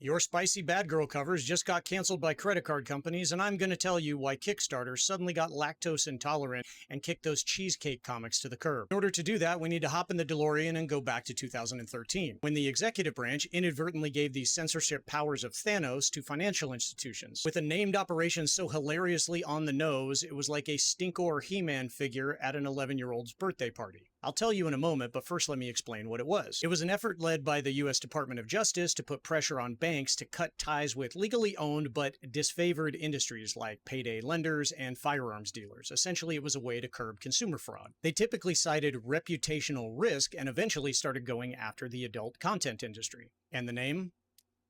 Your spicy bad girl covers just got canceled by credit card companies, and I'm going to tell you why Kickstarter suddenly got lactose intolerant and kicked those cheesecake comics to the curb. In order to do that, we need to hop in the DeLorean and go back to 2013, when the executive branch inadvertently gave the censorship powers of Thanos to financial institutions. With a named operation so hilariously on the nose, it was like a Stinkor He-Man figure at an 11-year-old's birthday party. I'll tell you in a moment, but first let me explain what it was. It was an effort led by the U.S. Department of Justice to put pressure on banks to cut ties with legally owned but disfavored industries like payday lenders and firearms dealers. Essentially, it was a way to curb consumer fraud. They typically cited reputational risk and eventually started going after the adult content industry. And the name?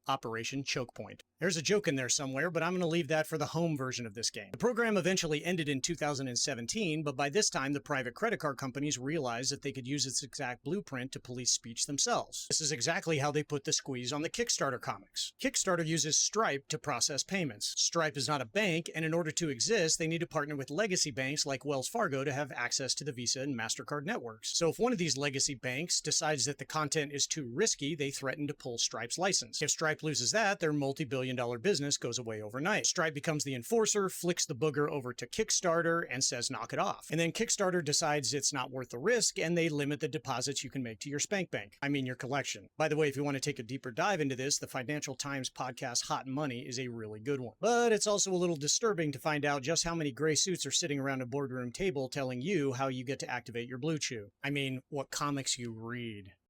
Operation Choke Point. There's a joke in there somewhere, but I'm going to leave that for the home version of this game. The program eventually ended in 2017, but by this time, the private credit card companies realized that they could use its exact blueprint to police speech themselves. This is exactly how they put the squeeze on the Kickstarter comics. Kickstarter uses Stripe to process payments. Stripe is not a bank, and in order to exist, they need to partner with legacy banks like Wells Fargo to have access to the Visa and MasterCard networks. So if one of these legacy banks decides that the content is too risky, they threaten to pull Stripe's license. If Stripe loses that, their multi-billion-dollar business goes away overnight. Stripe becomes the enforcer, flicks the booger over to Kickstarter, and says knock it off. And then Kickstarter decides it's not worth the risk, and they limit the deposits you can make to your spank bank. I mean your collection. By the way, if you want to take a deeper dive into this, the Financial Times podcast Hot Money is a really good one. But it's also a little disturbing to find out just how many gray suits are sitting around a boardroom table telling you how you get to activate your Blue Chew. I mean, what comics you read.